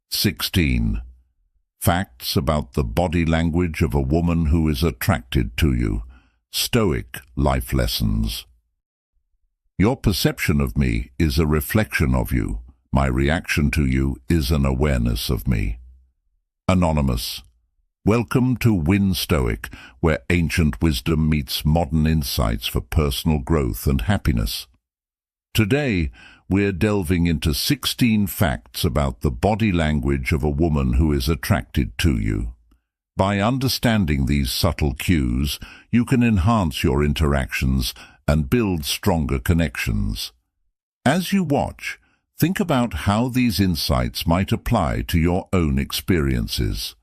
16. Facts about the body language of a woman who is attracted to you. Stoic life lessons. Your perception of me is a reflection of you. My reaction to you is an awareness of me. Anonymous. Welcome to Win Stoic, where ancient wisdom meets modern insights for personal growth and happiness. Today, we're delving into 16 facts about the body language of a woman who is attracted to you. By understanding these subtle cues, you can enhance your interactions and build stronger connections. As you watch, think about how these insights might apply to your own experiences.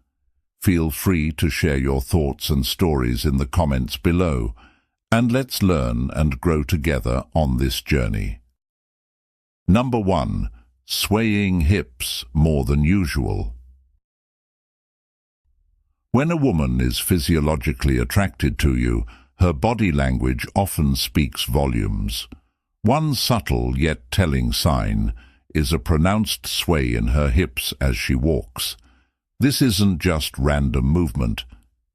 Feel free to share your thoughts and stories in the comments below, and let's learn and grow together on this journey. Number 1. Swaying hips more than usual. When a woman is physiologically attracted to you, her body language often speaks volumes. One subtle yet telling sign is a pronounced sway in her hips as she walks. This isn't just random movement.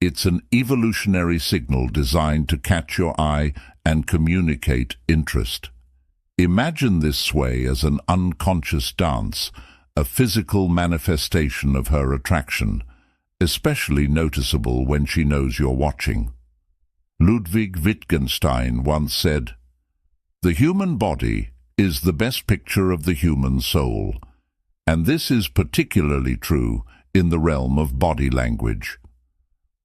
It's an evolutionary signal designed to catch your eye and communicate interest. Imagine this sway as an unconscious dance, a physical manifestation of her attraction, especially noticeable when she knows you're watching. Ludwig Wittgenstein once said, "The human body is the best picture of the human soul," and this is particularly true in the realm of body language.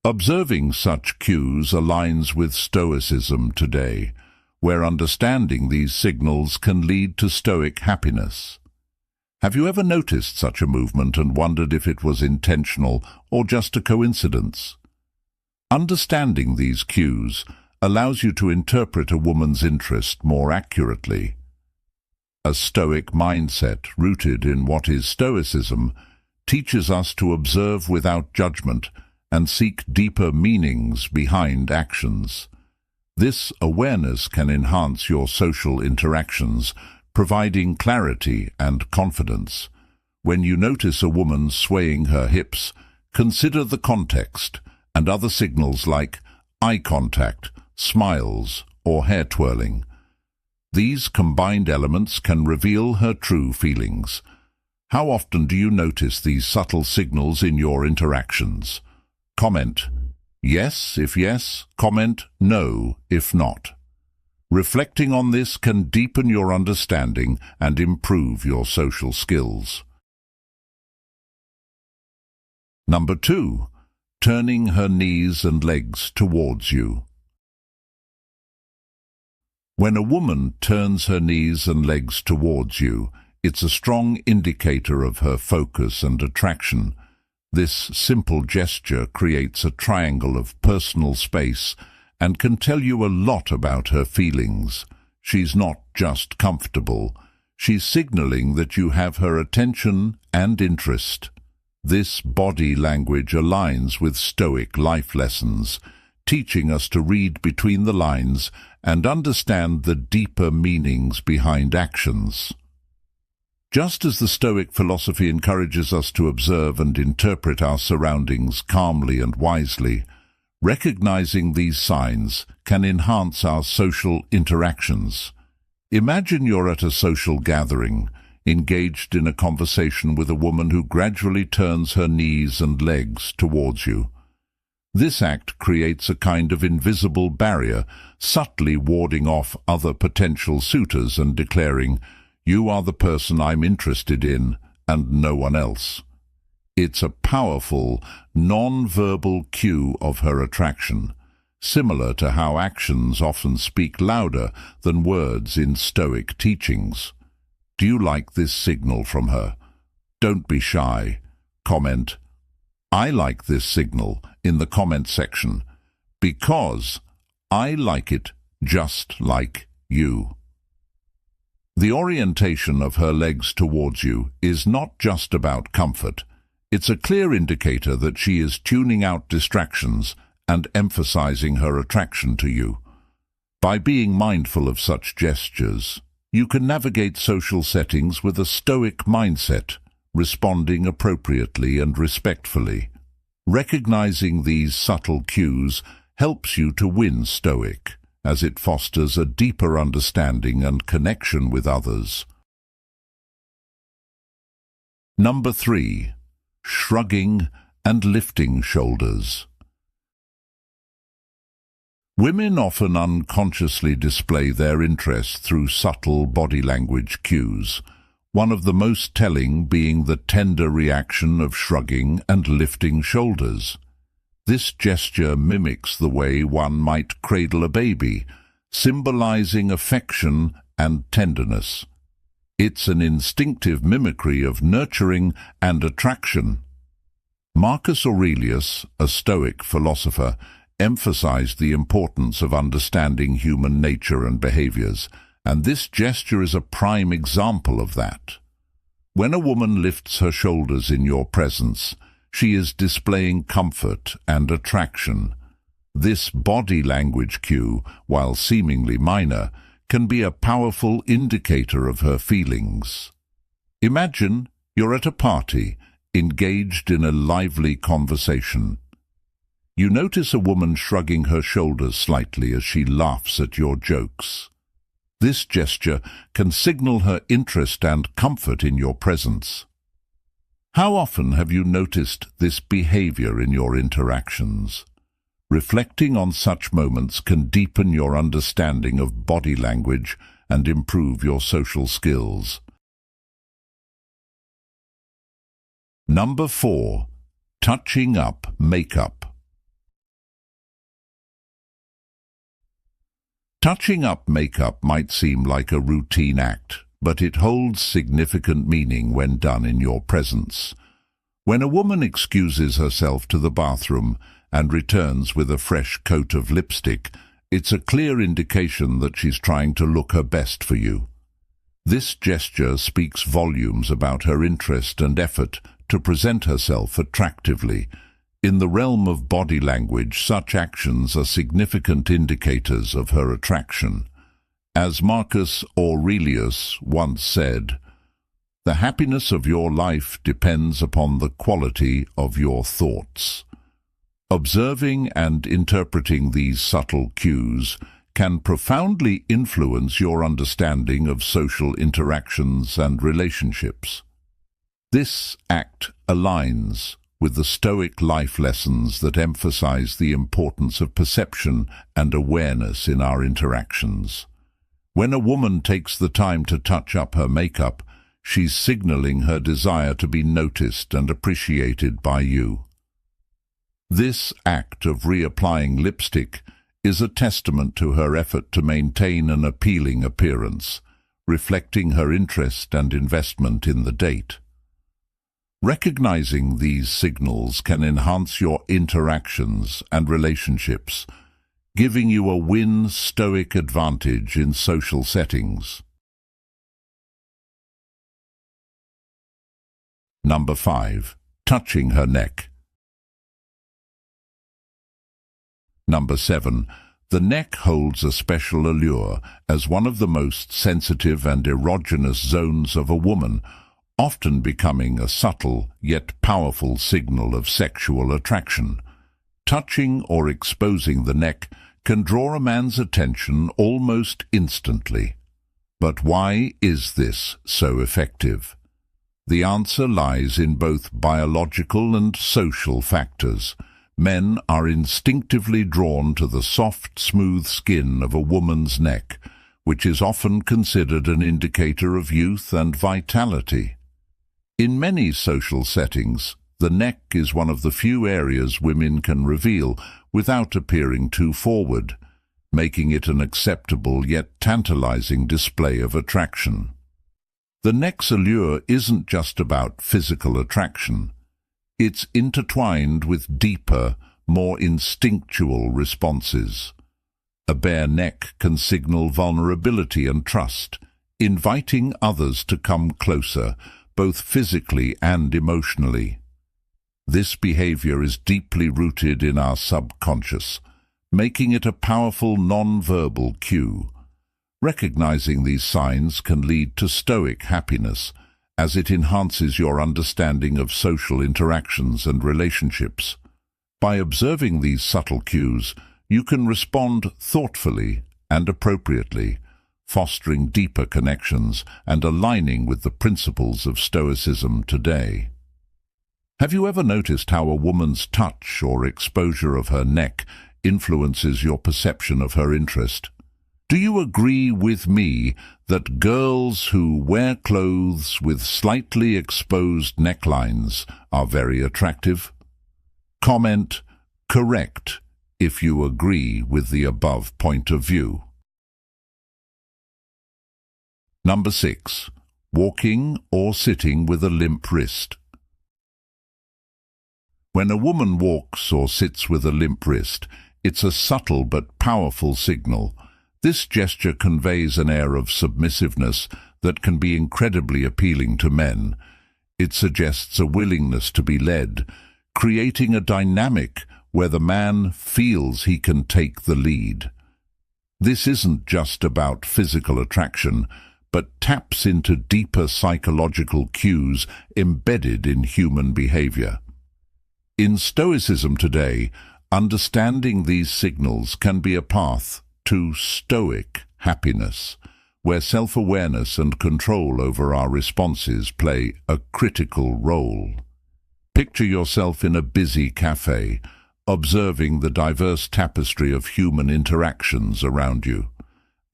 Observing such cues aligns with Stoicism today, where understanding these signals can lead to Stoic happiness. Have you ever noticed such a movement and wondered if it was intentional or just a coincidence? Understanding these cues allows you to interpret a woman's interest more accurately. A Stoic mindset rooted in what is Stoicism teaches us to observe without judgment and seek deeper meanings behind actions. This awareness can enhance your social interactions, providing clarity and confidence. When you notice a woman swaying her hips, consider the context and other signals like eye contact, smiles, or hair twirling. These combined elements can reveal her true feelings. How often do you notice these subtle signals in your interactions? Comment yes if yes, comment no if not. Reflecting on this can deepen your understanding and improve your social skills. Number 2. Turning her knees and legs towards you. When a woman turns her knees and legs towards you, it's a strong indicator of her focus and attraction. This simple gesture creates a triangle of personal space and can tell you a lot about her feelings. She's not just comfortable, she's signaling that you have her attention and interest. This body language aligns with Stoic life lessons, teaching us to read between the lines and understand the deeper meanings behind actions. Just as the Stoic philosophy encourages us to observe and interpret our surroundings calmly and wisely, recognizing these signs can enhance our social interactions. Imagine you're at a social gathering, engaged in a conversation with a woman who gradually turns her knees and legs towards you. This act creates a kind of invisible barrier, subtly warding off other potential suitors and declaring, "You are the person I'm interested in, and no one else." It's a powerful, non-verbal cue of her attraction, similar to how actions often speak louder than words in Stoic teachings. Do you like this signal from her? Don't be shy. Comment, "I like this signal," in the comment section, because I like it just like you. The orientation of her legs towards you is not just about comfort. It's a clear indicator that she is tuning out distractions and emphasizing her attraction to you. By being mindful of such gestures, you can navigate social settings with a Stoic mindset, responding appropriately and respectfully. Recognizing these subtle cues helps you to win Stoic, as it fosters a deeper understanding and connection with others. Number 3. Shrugging and lifting shoulders. Women often unconsciously display their interest through subtle body language cues, one of the most telling being the tender reaction of shrugging and lifting shoulders. This gesture mimics the way one might cradle a baby, symbolizing affection and tenderness. It's an instinctive mimicry of nurturing and attraction. Marcus Aurelius, a Stoic philosopher, emphasized the importance of understanding human nature and behaviors, and this gesture is a prime example of that. When a woman lifts her shoulders in your presence, she is displaying comfort and attraction. This body language cue, while seemingly minor, can be a powerful indicator of her feelings. Imagine you're at a party, engaged in a lively conversation. You notice a woman shrugging her shoulders slightly as she laughs at your jokes. This gesture can signal her interest and comfort in your presence. How often have you noticed this behavior in your interactions? Reflecting on such moments can deepen your understanding of body language and improve your social skills. Number 4. Touching up makeup. Touching up makeup might seem like a routine act, but it holds significant meaning when done in your presence. When a woman excuses herself to the bathroom and returns with a fresh coat of lipstick, it's a clear indication that she's trying to look her best for you. This gesture speaks volumes about her interest and effort to present herself attractively. In the realm of body language, such actions are significant indicators of her attraction. As Marcus Aurelius once said, "The happiness of your life depends upon the quality of your thoughts." Observing and interpreting these subtle cues can profoundly influence your understanding of social interactions and relationships. This act aligns with the Stoic life lessons that emphasize the importance of perception and awareness in our interactions. When a woman takes the time to touch up her makeup, she's signaling her desire to be noticed and appreciated by you. This act of reapplying lipstick is a testament to her effort to maintain an appealing appearance, reflecting her interest and investment in the date. Recognizing these signals can enhance your interactions and relationships, giving you a win Stoic advantage in social settings. Number 5. Touching her neck. Number 7. The neck holds a special allure as one of the most sensitive and erogenous zones of a woman, often becoming a subtle yet powerful signal of sexual attraction. Touching or exposing the neck can draw a man's attention almost instantly. But why is this so effective? The answer lies in both biological and social factors. Men are instinctively drawn to the soft, smooth skin of a woman's neck, which is often considered an indicator of youth and vitality. In many social settings, the neck is one of the few areas women can reveal without appearing too forward, making it an acceptable yet tantalizing display of attraction. The neck's allure isn't just about physical attraction. It's intertwined with deeper, more instinctual responses. A bare neck can signal vulnerability and trust, inviting others to come closer, both physically and emotionally. This behavior is deeply rooted in our subconscious, making it a powerful non-verbal cue. Recognizing these signs can lead to Stoic happiness, as it enhances your understanding of social interactions and relationships. By observing these subtle cues, you can respond thoughtfully and appropriately, fostering deeper connections and aligning with the principles of Stoicism today. Have you ever noticed how a woman's touch or exposure of her neck influences your perception of her interest? Do you agree with me that girls who wear clothes with slightly exposed necklines are very attractive? Comment "correct" if you agree with the above point of view. Number 6. Walking or sitting with a limp wrist. When a woman walks or sits with a limp wrist, it's a subtle but powerful signal. This gesture conveys an air of submissiveness that can be incredibly appealing to men. It suggests a willingness to be led, creating a dynamic where the man feels he can take the lead. This isn't just about physical attraction, but taps into deeper psychological cues embedded in human behavior. In Stoicism today, understanding these signals can be a path to Stoic happiness, where self-awareness and control over our responses play a critical role. Picture yourself in a busy cafe, observing the diverse tapestry of human interactions around you.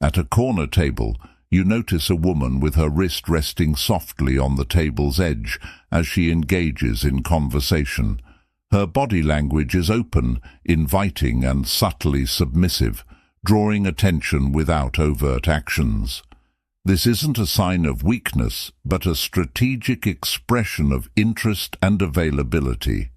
At a corner table, you notice a woman with her wrist resting softly on the table's edge as she engages in conversation. Her body language is open, inviting, and subtly submissive, drawing attention without overt actions. This isn't a sign of weakness, but a strategic expression of interest and availability.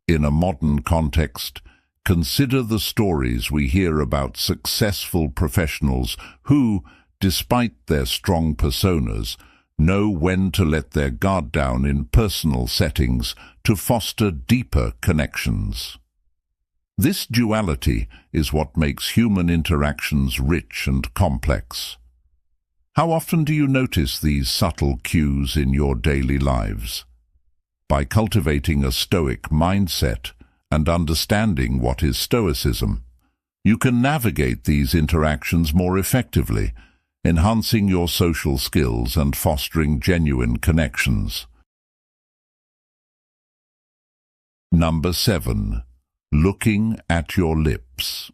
In a modern context, consider the stories we hear about successful professionals who, despite their strong personas, know when to let their guard down in personal settings to foster deeper connections. This duality is what makes human interactions rich and complex. How often do you notice these subtle cues in your daily lives? By cultivating a Stoic mindset and understanding what is Stoicism, you can navigate these interactions more effectively, enhancing your social skills and fostering genuine connections. Number 7. Looking at your lips.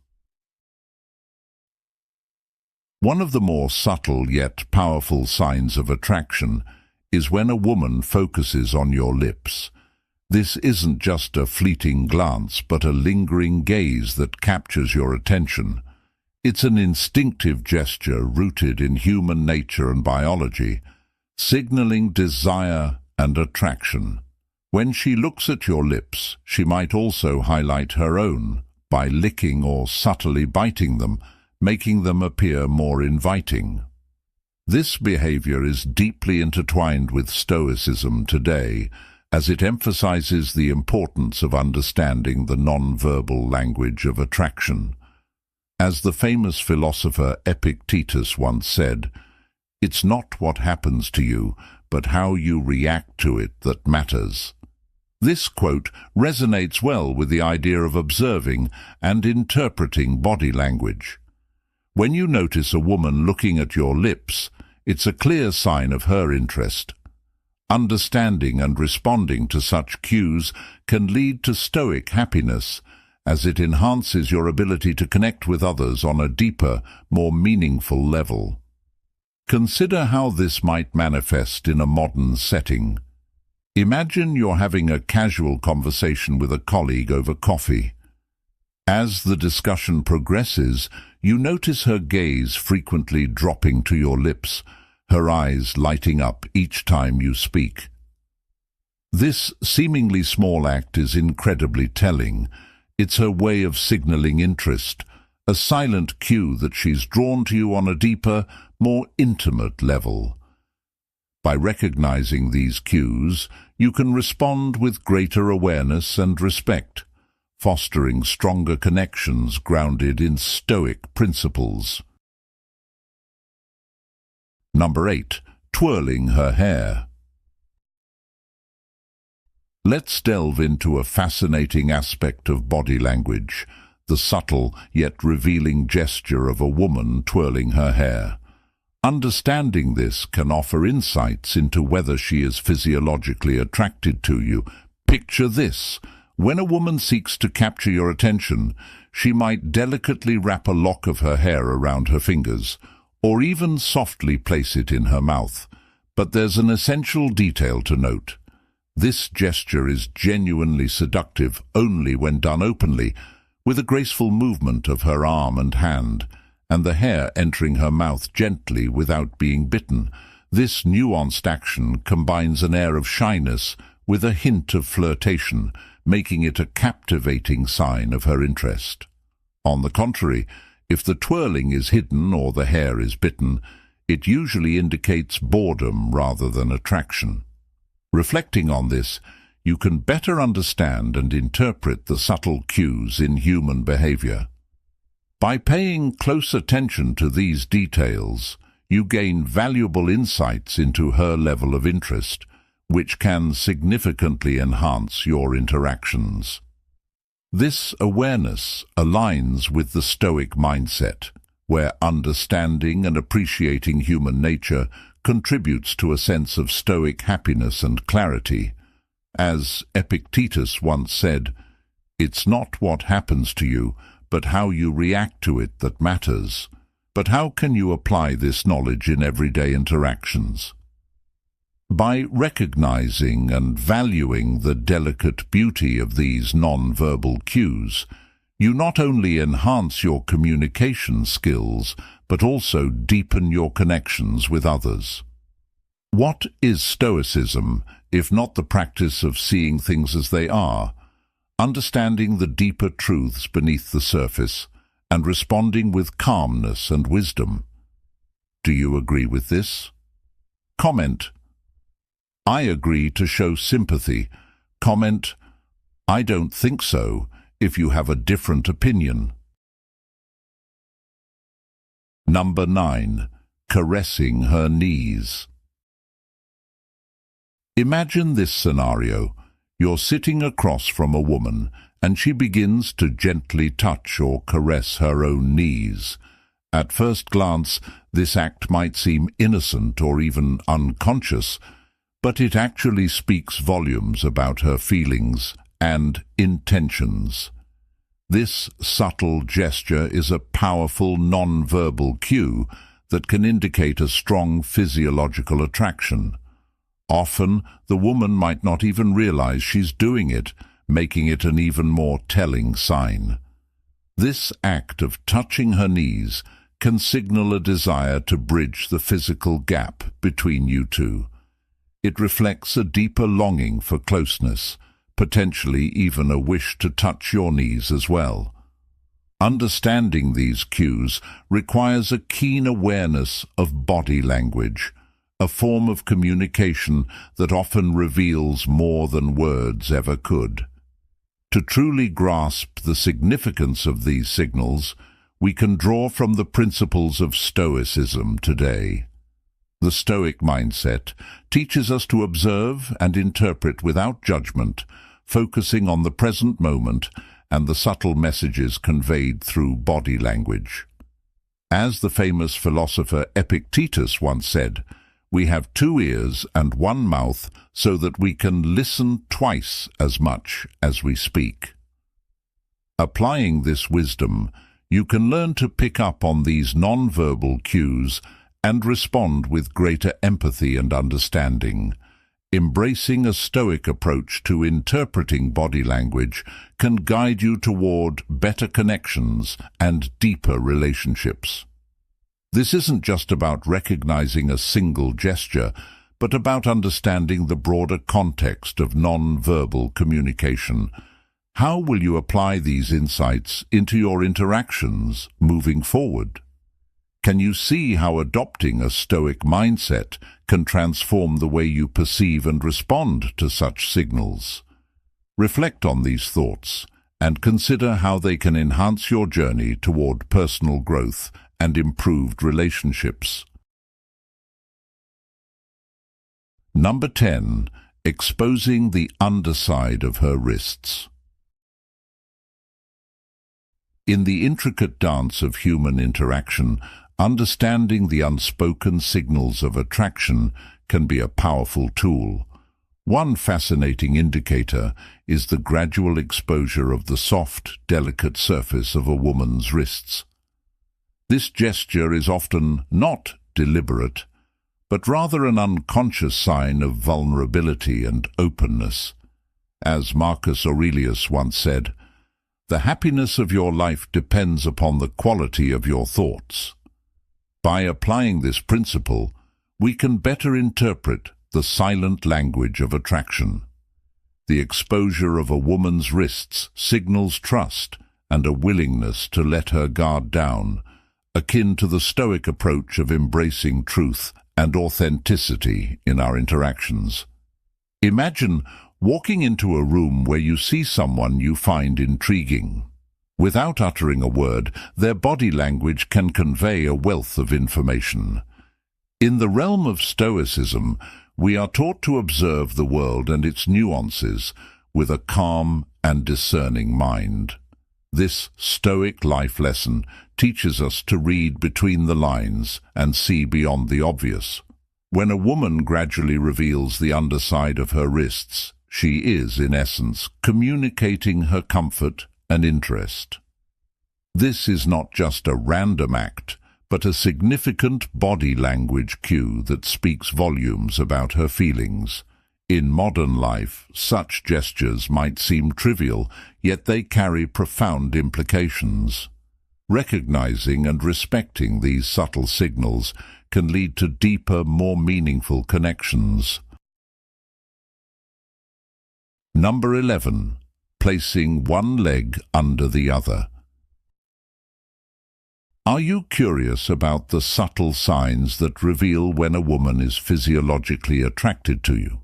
One of the more subtle yet powerful signs of attraction is when a woman focuses on your lips. This isn't just a fleeting glance, but a lingering gaze that captures your attention. It's an instinctive gesture rooted in human nature and biology, signaling desire and attraction. When she looks at your lips, she might also highlight her own by licking or subtly biting them, making them appear more inviting. This behavior is deeply intertwined with Stoicism today, as it emphasizes the importance of understanding the non-verbal language of attraction. As the famous philosopher Epictetus once said, "It's not what happens to you, but how you react to it that matters." This quote resonates well with the idea of observing and interpreting body language. When you notice a woman looking at your lips, it's a clear sign of her interest. Understanding and responding to such cues can lead to Stoic happiness, as it enhances your ability to connect with others on a deeper, more meaningful level. Consider how this might manifest in a modern setting. Imagine you're having a casual conversation with a colleague over coffee. As the discussion progresses, you notice her gaze frequently dropping to your lips, her eyes lighting up each time you speak. This seemingly small act is incredibly telling. It's her way of signaling interest, a silent cue that she's drawn to you on a deeper, more intimate level. By recognizing these cues, you can respond with greater awareness and respect, fostering stronger connections grounded in Stoic principles. Number 8. Twirling her hair. Let's delve into a fascinating aspect of body language, the subtle yet revealing gesture of a woman twirling her hair. Understanding this can offer insights into whether she is physiologically attracted to you. Picture this. When a woman seeks to capture your attention, she might delicately wrap a lock of her hair around her fingers, or even softly place it in her mouth. But there's an essential detail to note. This gesture is genuinely seductive only when done openly, with a graceful movement of her arm and hand, and the hair entering her mouth gently without being bitten. This nuanced action combines an air of shyness with a hint of flirtation, making it a captivating sign of her interest. On the contrary, if the twirling is hidden or the hair is bitten, it usually indicates boredom rather than attraction. Reflecting on this, you can better understand and interpret the subtle cues in human behavior. By paying close attention to these details, you gain valuable insights into her level of interest, which can significantly enhance your interactions. This awareness aligns with the Stoic mindset, where understanding and appreciating human nature contributes to a sense of Stoic happiness and clarity. As Epictetus once said, "It's not what happens to you, but how you react to it that matters." But how can you apply this knowledge in everyday interactions? By recognizing and valuing the delicate beauty of these non-verbal cues, you not only enhance your communication skills, but also deepen your connections with others. What is Stoicism, if not the practice of seeing things as they are, understanding the deeper truths beneath the surface, and responding with calmness and wisdom? Do you agree with this? Comment, "I agree," to show sympathy. Comment, "I don't think so," if you have a different opinion. Number 9. Caressing her knees. Imagine this scenario. You're sitting across from a woman, and she begins to gently touch or caress her own knees. At first glance, this act might seem innocent or even unconscious, but it actually speaks volumes about her feelings and intentions. This subtle gesture is a powerful non-verbal cue that can indicate a strong physiological attraction. Often, the woman might not even realize she's doing it, making it an even more telling sign. This act of touching her knees can signal a desire to bridge the physical gap between you two. It reflects a deeper longing for closeness, potentially even a wish to touch your knees as well. Understanding these cues requires a keen awareness of body language, a form of communication that often reveals more than words ever could. To truly grasp the significance of these signals, we can draw from the principles of Stoicism today. The Stoic mindset teaches us to observe and interpret without judgment, focusing on the present moment and the subtle messages conveyed through body language. As the famous philosopher Epictetus once said, "We have 2 ears and 1 mouth so that we can listen twice as much as we speak." Applying this wisdom, you can learn to pick up on these non-verbal cues and respond with greater empathy and understanding. Embracing a Stoic approach to interpreting body language can guide you toward better connections and deeper relationships. This isn't just about recognizing a single gesture, but about understanding the broader context of non-verbal communication. How will you apply these insights into your interactions moving forward? Can you see how adopting a Stoic mindset can transform the way you perceive and respond to such signals? Reflect on these thoughts and consider how they can enhance your journey toward personal growth and improved relationships. Number 10. exposing the underside of her wrists. In the intricate dance of human interaction, understanding the unspoken signals of attraction can be a powerful tool. One fascinating indicator is the gradual exposure of the soft, delicate surface of a woman's wrists. This gesture is often not deliberate, but rather an unconscious sign of vulnerability and openness. As Marcus Aurelius once said, "The happiness of your life depends upon the quality of your thoughts." By applying this principle, we can better interpret the silent language of attraction. The exposure of a woman's wrists signals trust and a willingness to let her guard down, akin to the Stoic approach of embracing truth and authenticity in our interactions. Imagine walking into a room where you see someone you find intriguing. Without uttering a word, their body language can convey a wealth of information. In the realm of Stoicism, we are taught to observe the world and its nuances with a calm and discerning mind. This Stoic life lesson teaches us to read between the lines and see beyond the obvious. When a woman gradually reveals the underside of her wrists, she is, in essence, communicating her comfort and interest. This is not just a random act, but a significant body language cue that speaks volumes about her feelings. In modern life, such gestures might seem trivial, yet they carry profound implications. Recognizing and respecting these subtle signals can lead to deeper, more meaningful connections. Number 11. Placing one leg under the other. Are you curious about the subtle signs that reveal when a woman is physiologically attracted to you?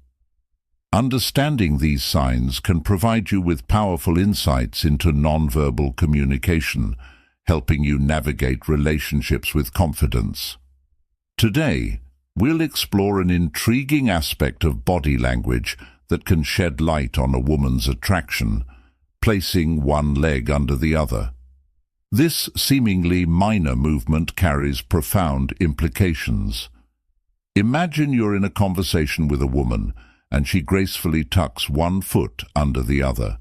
Understanding these signs can provide you with powerful insights into nonverbal communication, helping you navigate relationships with confidence. Today, we'll explore an intriguing aspect of body language that can shed light on a woman's attraction, placing one leg under the other. This seemingly minor movement carries profound implications. Imagine you're in a conversation with a woman, and she gracefully tucks one foot under the other.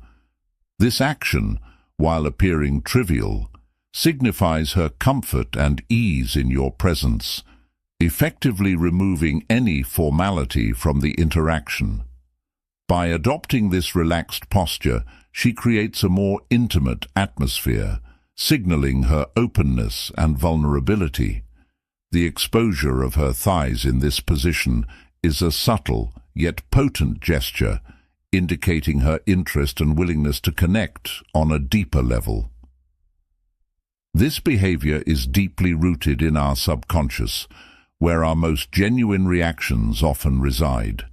This action, while appearing trivial, signifies her comfort and ease in your presence, effectively removing any formality from the interaction. By adopting this relaxed posture, she creates a more intimate atmosphere, signaling her openness and vulnerability. The exposure of her thighs in this position is a subtle yet potent gesture, indicating her interest and willingness to connect on a deeper level. This behavior is deeply rooted in our subconscious, where our most genuine reactions often reside.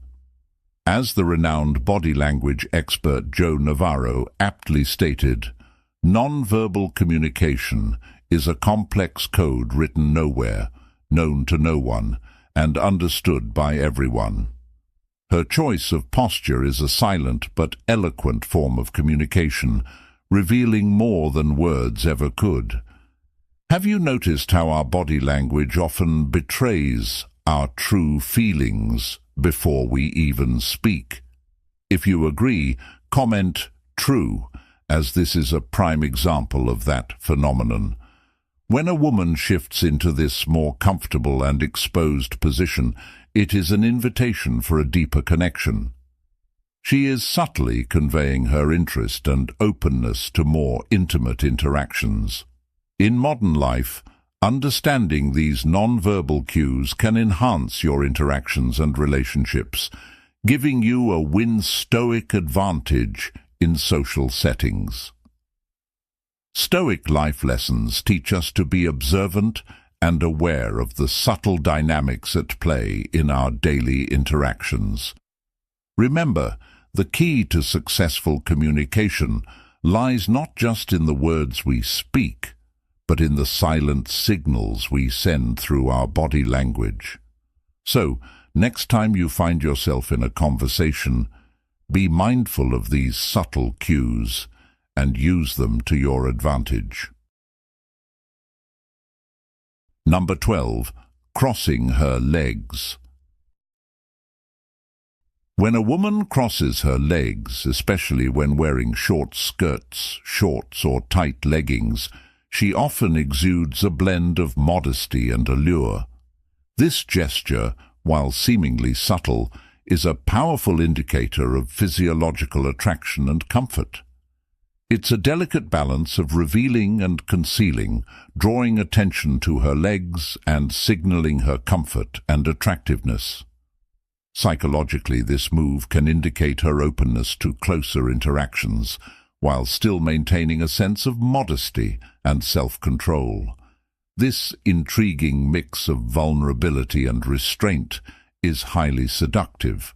As the renowned body language expert Joe Navarro aptly stated, "Non-verbal communication is a complex code written nowhere, known to no one, and understood by everyone." Her choice of posture is a silent but eloquent form of communication, revealing more than words ever could. Have you noticed how our body language often betrays our true feelings before we even speak? If you agree, comment "true," as this is a prime example of that phenomenon. When a woman shifts into this more comfortable and exposed position, it is an invitation for a deeper connection. She is subtly conveying her interest and openness to more intimate interactions. In modern life, understanding these non-verbal cues can enhance your interactions and relationships, giving you a Stoic advantage in social settings. Stoic life lessons teach us to be observant and aware of the subtle dynamics at play in our daily interactions. Remember, the key to successful communication lies not just in the words we speak, but in the silent signals we send through our body language. So, Next time you find yourself in a conversation, be mindful of these subtle cues and use them to your advantage. Number 12. Crossing her legs. When a woman crosses her legs, especially when wearing short skirts, shorts or tight leggings, she often exudes a blend of modesty and allure. This gesture, while seemingly subtle, is a powerful indicator of physiological attraction and comfort. It's a delicate balance of revealing and concealing, drawing attention to her legs and signaling her comfort and attractiveness. Psychologically, this move can indicate her openness to closer interactions, while still maintaining a sense of modesty and self-control. This intriguing mix of vulnerability and restraint is highly seductive.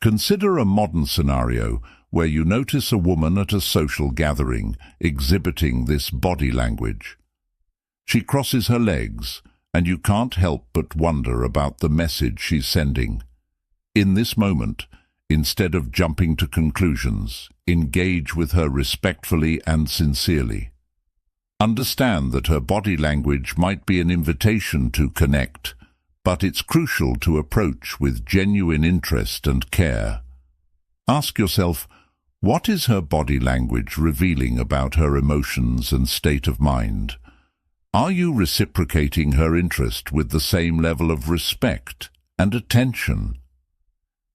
Consider a modern scenario where you notice a woman at a social gathering exhibiting this body language. She crosses her legs, and you can't help but wonder about the message she's sending. In this moment, instead of jumping to conclusions, engage with her respectfully and sincerely. Understand that her body language might be an invitation to connect, but it's crucial to approach with genuine interest and care. Ask yourself, what is her body language revealing about her emotions and state of mind? Are you reciprocating her interest with the same level of respect and attention?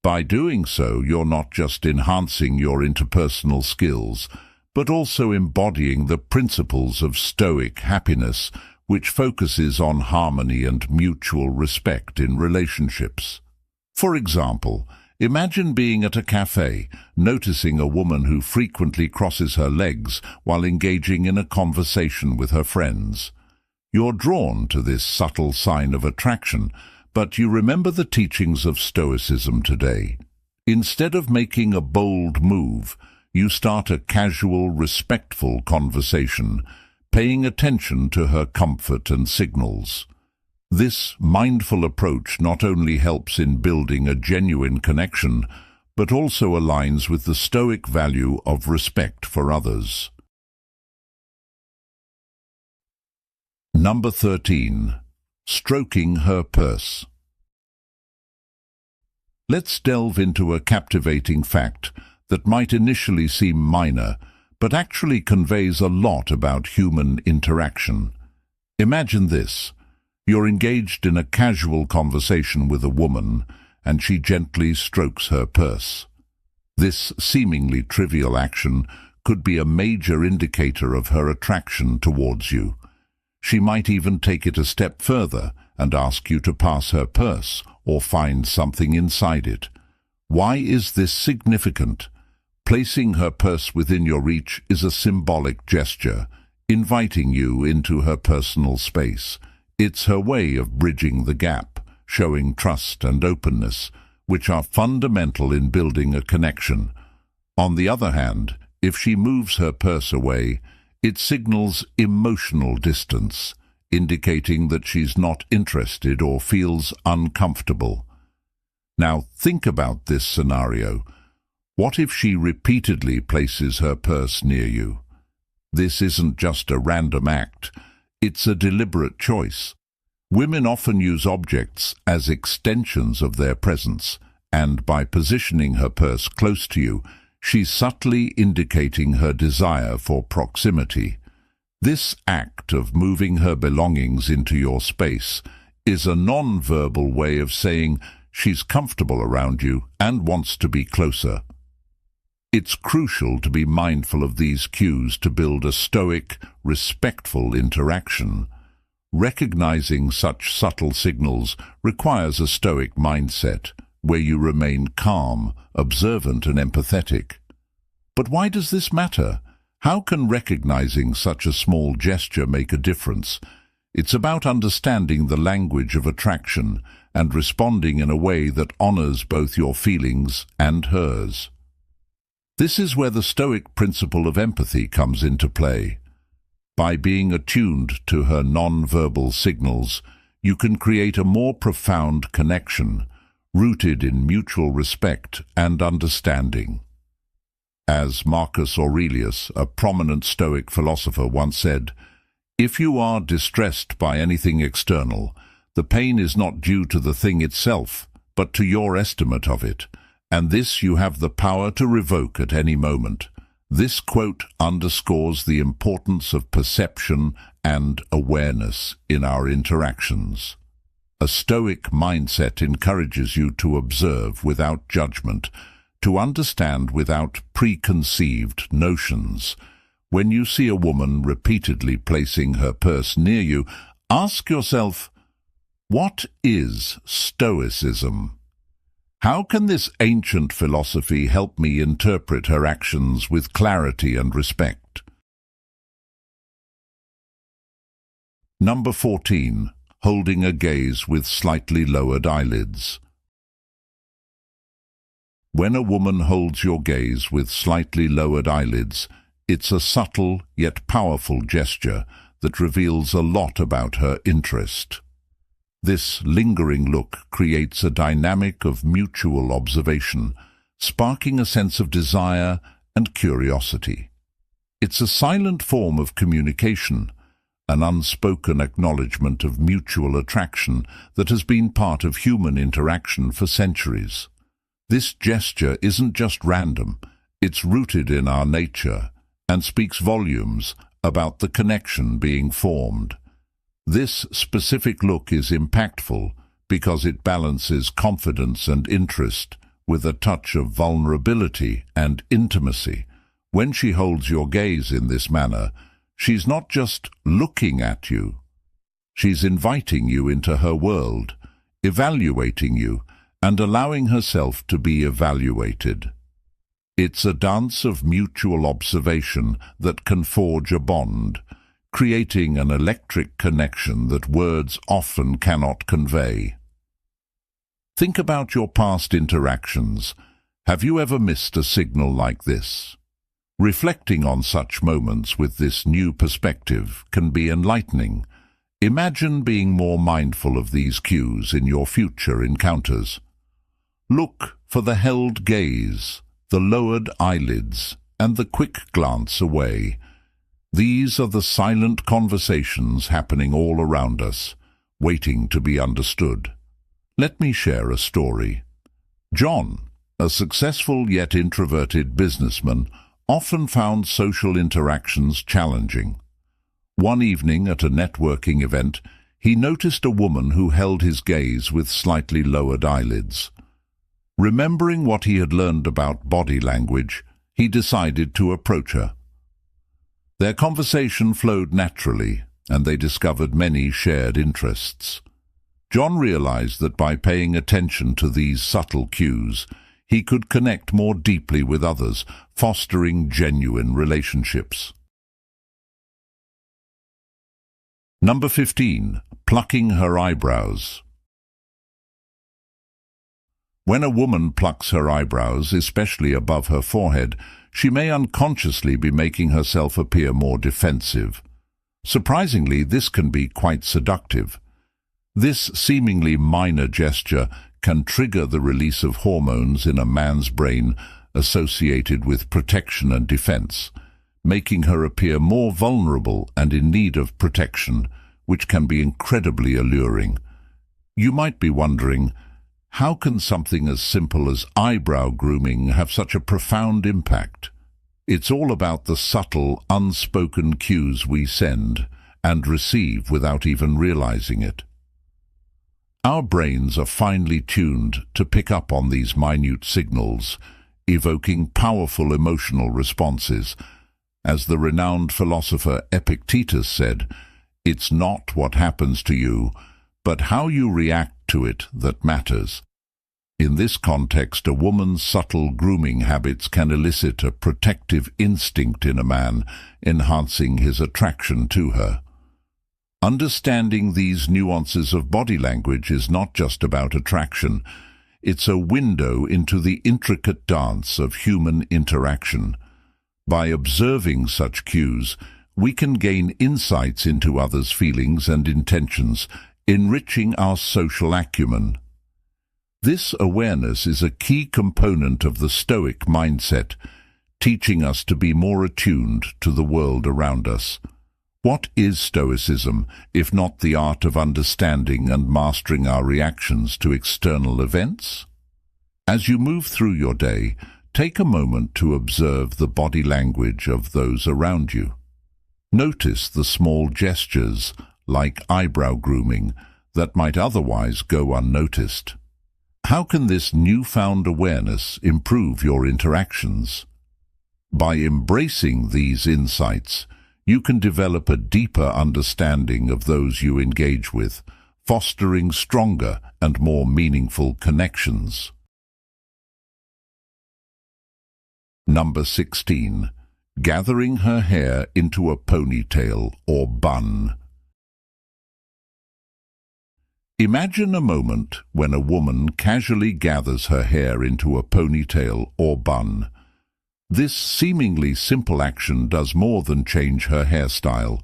By doing so, you're not just enhancing your interpersonal skills, but also embodying the principles of Stoic happiness, which focuses on harmony and mutual respect in relationships. For example, imagine being at a cafe, noticing a woman who frequently crosses her legs while engaging in a conversation with her friends. You're drawn to this subtle sign of attraction, but you remember the teachings of Stoicism today. Instead of making a bold move, you start a casual, respectful conversation, paying attention to her comfort and signals. This mindful approach not only helps in building a genuine connection, but also aligns with the Stoic value of respect for others. Number 13. Stroking her purse. Let's delve into a captivating fact that might initially seem minor, but actually conveys a lot about human interaction. Imagine this. You're engaged in a casual conversation with a woman, and she gently strokes her purse. This seemingly trivial action could be a major indicator of her attraction towards you. She might even take it a step further and ask you to pass her purse or find something inside it. Why is this significant? Placing her purse within your reach is a symbolic gesture, inviting you into her personal space. It's her way of bridging the gap, showing trust and openness, which are fundamental in building a connection. On the other hand, if she moves her purse away, it signals emotional distance, indicating that she's not interested or feels uncomfortable. Now think about this scenario. What if she repeatedly places her purse near you? This isn't just a random act, it's a deliberate choice. Women often use objects as extensions of their presence, and by positioning her purse close to you, she's subtly indicating her desire for proximity. This act of moving her belongings into your space is a non-verbal way of saying she's comfortable around you and wants to be closer. It's crucial to be mindful of these cues to build a stoic, respectful interaction. Recognizing such subtle signals requires a stoic mindset, where you remain calm, observant and empathetic. But why does this matter? How can recognizing such a small gesture make a difference? It's about understanding the language of attraction and responding in a way that honors both your feelings and hers. This is where the Stoic principle of empathy comes into play. By being attuned to her non-verbal signals, you can create a more profound connection, rooted in mutual respect and understanding. As Marcus Aurelius, a prominent Stoic philosopher, once said, "If you are distressed by anything external, the pain is not due to the thing itself, but to your estimate of it, and this you have the power to revoke at any moment." This quote underscores the importance of perception and awareness in our interactions. A Stoic mindset encourages you to observe without judgment, to understand without preconceived notions. When you see a woman repeatedly placing her purse near you, ask yourself, what is Stoicism? How can this ancient philosophy help me interpret her actions with clarity and respect? Number 14. Holding a gaze with slightly lowered eyelids. When a woman holds your gaze with slightly lowered eyelids, it's a subtle yet powerful gesture that reveals a lot about her interest. This lingering look creates a dynamic of mutual observation, sparking a sense of desire and curiosity. It's a silent form of communication, an unspoken acknowledgement of mutual attraction that has been part of human interaction for centuries. This gesture isn't just random, it's rooted in our nature and speaks volumes about the connection being formed. This specific look is impactful because it balances confidence and interest with a touch of vulnerability and intimacy. When she holds your gaze in this manner, she's not just looking at you. She's inviting you into her world, evaluating you, and allowing herself to be evaluated. It's a dance of mutual observation that can forge a bond, creating an electric connection that words often cannot convey. Think about your past interactions. Have you ever missed a signal like this? Reflecting on such moments with this new perspective can be enlightening. Imagine being more mindful of these cues in your future encounters. Look for the held gaze, the lowered eyelids, and the quick glance away. These are the silent conversations happening all around us, waiting to be understood. Let me share a story. John, a successful yet introverted businessman, often found social interactions challenging. One evening at a networking event, he noticed a woman who held his gaze with slightly lowered eyelids. Remembering what he had learned about body language, he decided to approach her. Their conversation flowed naturally, and they discovered many shared interests. John realized that by paying attention to these subtle cues, he could connect more deeply with others, fostering genuine relationships. Number 15. Plucking her eyebrows. When a woman plucks her eyebrows, especially above her forehead, she may unconsciously be making herself appear more defensive. Surprisingly, this can be quite seductive. This seemingly minor gesture can trigger the release of hormones in a man's brain associated with protection and defense, making her appear more vulnerable and in need of protection, which can be incredibly alluring. You might be wondering, how can something as simple as eyebrow grooming have such a profound impact? It's all about the subtle, unspoken cues we send and receive without even realizing it. Our brains are finely tuned to pick up on these minute signals, evoking powerful emotional responses. As the renowned philosopher Epictetus said, "It's not what happens to you, but how you react to it that matters." In this context, a woman's subtle grooming habits can elicit a protective instinct in a man, enhancing his attraction to her. Understanding these nuances of body language is not just about attraction. It's a window into the intricate dance of human interaction. By observing such cues, we can gain insights into others' feelings and intentions, enriching our social acumen. This awareness is a key component of the Stoic mindset, teaching us to be more attuned to the world around us. What is Stoicism, if not the art of understanding and mastering our reactions to external events? As you move through your day, take a moment to observe the body language of those around you. Notice the small gestures, like eyebrow grooming, that might otherwise go unnoticed. How can this newfound awareness improve your interactions? By embracing these insights, you can develop a deeper understanding of those you engage with, fostering stronger and more meaningful connections. Number 16. Gathering her hair into a ponytail or bun. Imagine a moment when a woman casually gathers her hair into a ponytail or bun. This seemingly simple action does more than change her hairstyle.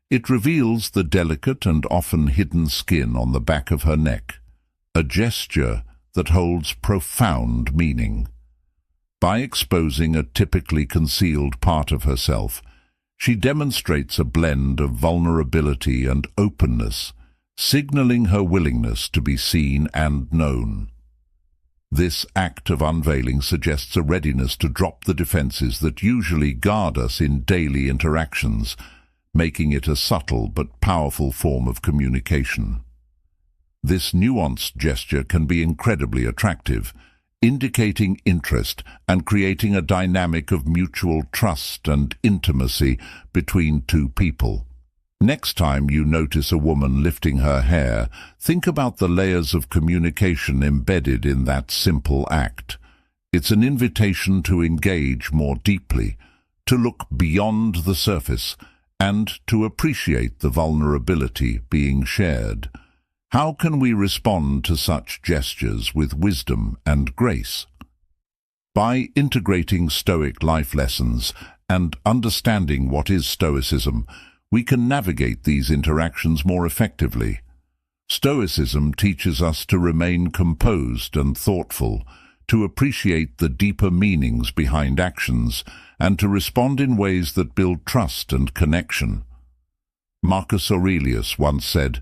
It reveals the delicate and often hidden skin on the back of her neck, a gesture that holds profound meaning. By exposing a typically concealed part of herself, she demonstrates a blend of vulnerability and openness, signaling her willingness to be seen and known. This act of unveiling suggests a readiness to drop the defenses that usually guard us in daily interactions, making it a subtle but powerful form of communication. This nuanced gesture can be incredibly attractive, indicating interest and creating a dynamic of mutual trust and intimacy between two people. Next time you notice a woman lifting her hair, think about the layers of communication embedded in that simple act. It's an invitation to engage more deeply, to look beyond the surface, and to appreciate the vulnerability being shared. How can we respond to such gestures with wisdom and grace? By integrating Stoic life lessons and understanding what is Stoicism, we can navigate these interactions more effectively. Stoicism teaches us to remain composed and thoughtful, to appreciate the deeper meanings behind actions, and to respond in ways that build trust and connection. Marcus Aurelius once said,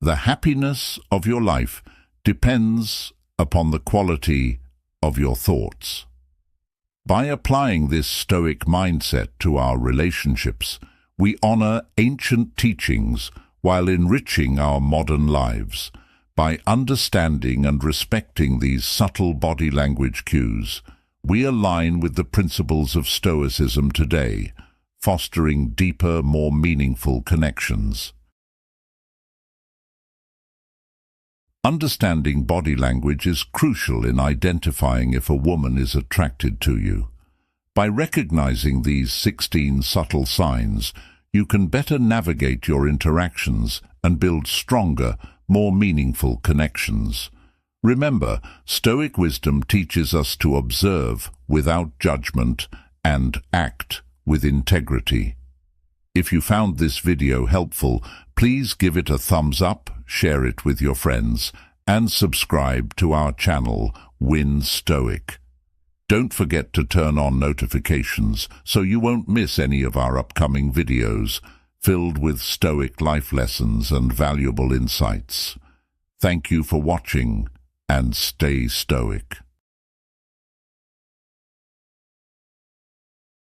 "The happiness of your life depends upon the quality of your thoughts." By applying this Stoic mindset to our relationships, we honor ancient teachings while enriching our modern lives. By understanding and respecting these subtle body language cues, we align with the principles of Stoicism today, fostering deeper, more meaningful connections. Understanding body language is crucial in identifying if a woman is attracted to you. By recognizing these 16 subtle signs, you can better navigate your interactions and build stronger, more meaningful connections. Remember, Stoic wisdom teaches us to observe without judgment and act with integrity. If you found this video helpful, please give it a thumbs up, share it with your friends, and subscribe to our channel, Win Stoic. Don't forget to turn on notifications so you won't miss any of our upcoming videos, filled with Stoic life lessons and valuable insights. Thank you for watching, and stay Stoic.